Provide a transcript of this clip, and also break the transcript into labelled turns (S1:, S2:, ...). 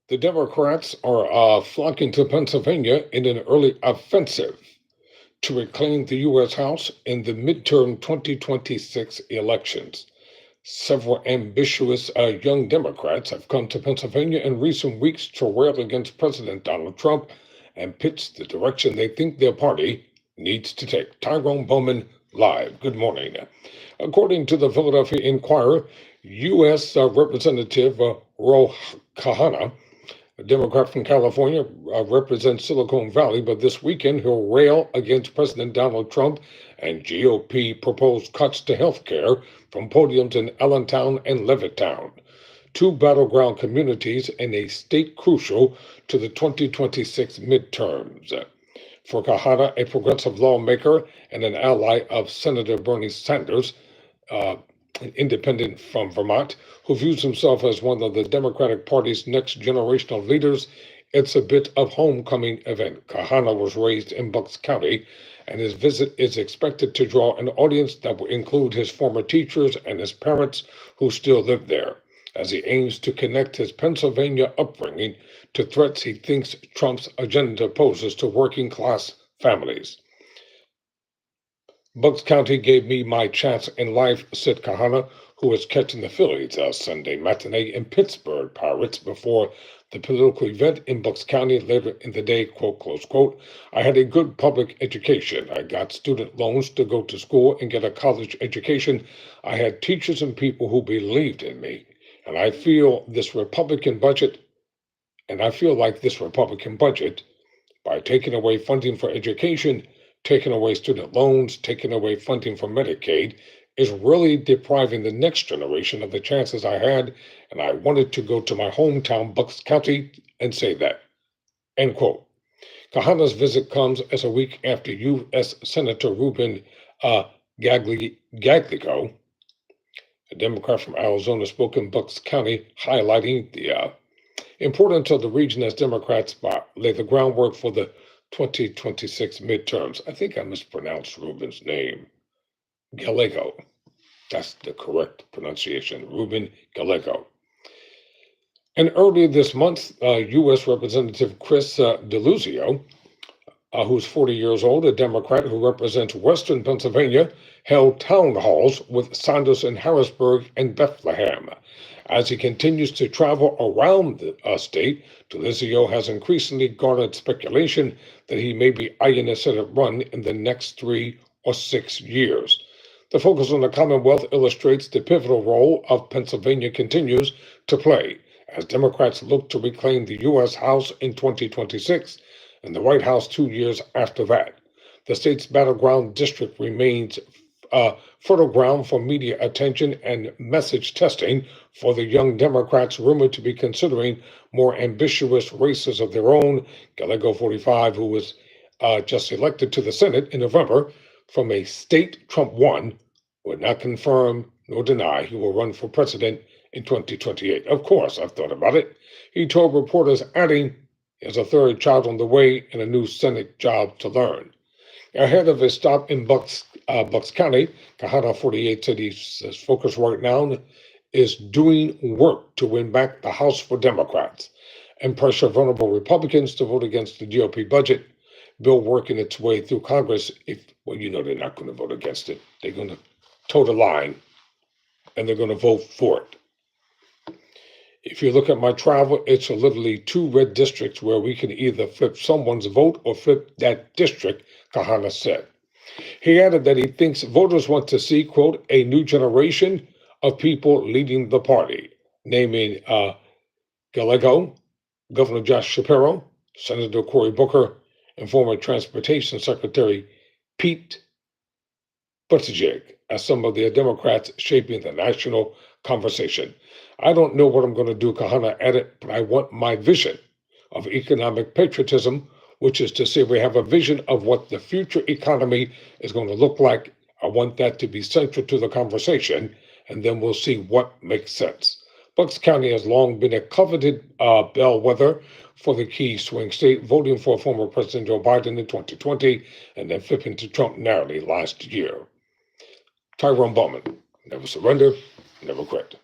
S1: The Democrats are flocking to Pennsylvania in an early offensive to reclaim the U.S. House in the midterm 2026 elections. Several ambitious young Democrats have come to Pennsylvania in recent weeks to rail against President Donald Trump and pitch the direction they think their party needs to take. Tyrone Bowman, live. Good morning. According to the Philadelphia Inquirer, U.S. Representative Ro Khanna, a Democrat from California, represents Silicon Valley, but this weekend he'll rail against President Donald Trump and GOP proposed cuts to health care from podiums in Allentown and Levittown, two battleground communities in a state crucial to the 2026 midterms. For Kahana, a progressive lawmaker and an ally of Senator Bernie Sanders, an independent from Vermont, who views himself as one of the Democratic Party's next generation of leaders, it's a bit of homecoming event. Kahana was raised in Bucks County, and his visit is expected to draw an audience that will include his former teachers and his parents who still live there, as he aims to connect his Pennsylvania upbringing to threats he thinks Trump's agenda poses to working class families. Bucks County gave me my chance in life, said Kahana, who was catching the Phillies Sunday matinee in Pittsburgh Pirates before the political event in Bucks County later in the day, quote, close quote. I had a good public education. I got student loans to go to school and get a college education. I had teachers and people who believed in me. And I feel like this Republican budget, by taking away funding for education, taking away student loans, taking away funding for Medicaid, is really depriving the next generation of the chances I had, and I wanted to go to my hometown, Bucks County, and say that. End quote. Kahana's visit comes as a week after U.S. Senator Ruben Gaglico, a Democrat from Arizona, spoke in Bucks County, highlighting the importance of the region as Democrats lay the groundwork for the 2026 midterms. I think I mispronounced Ruben's name. Gallego. That's the correct pronunciation. Ruben Gallego. And earlier this month, U.S. Representative Chris Deluzio, who's 40 years old, a Democrat who represents Western Pennsylvania, held town halls with Sanders in Harrisburg and Bethlehem. As he continues to travel around the state, Deluzio has increasingly garnered speculation that he may be eyeing a Senate run in the next 3 or 6 years. The focus on the Commonwealth illustrates the pivotal role of Pennsylvania continues to play as Democrats look to reclaim the U.S. House in 2026 and the White House 2 years after that. The state's battleground district remains fertile ground for media attention and message testing for the young Democrats rumored to be considering more ambitious races of their own. Gallego, 45, who was just elected to the Senate in November from a state Trump won, would not confirm nor deny he will run for president in 2028. Of course, I've thought about it. He told reporters, adding, he has a third child on the way and a new Senate job to learn. Ahead of his stop in Bucks County, Kahana, 48, said his focus right now is doing work to win back the House for Democrats and pressure vulnerable Republicans to vote against the GOP budget bill working its way through Congress. They're not going to vote against it. They're going to toe the line and they're going to vote for it. If you look at my travel, it's literally 2 red districts where we can either flip someone's vote or flip that district, Kahana said. He added that he thinks voters want to see, quote, a new generation of people leading the party, naming Gallego, Governor Josh Shapiro, Senator Cory Booker, and former Transportation Secretary Pete Buttigieg as some of the Democrats shaping the national conversation. I don't know what I'm going to do, Kahana added, but I want my vision of economic patriotism, which is to say we have a vision of what the future economy is going to look like. I want that to be central to the conversation, and then we'll see what makes sense. Bucks County has long been a coveted bellwether for the key swing state, voting for former President Joe Biden in 2020 and then flipping to Trump narrowly last year. Tyrone Bowman, never surrender, never quit.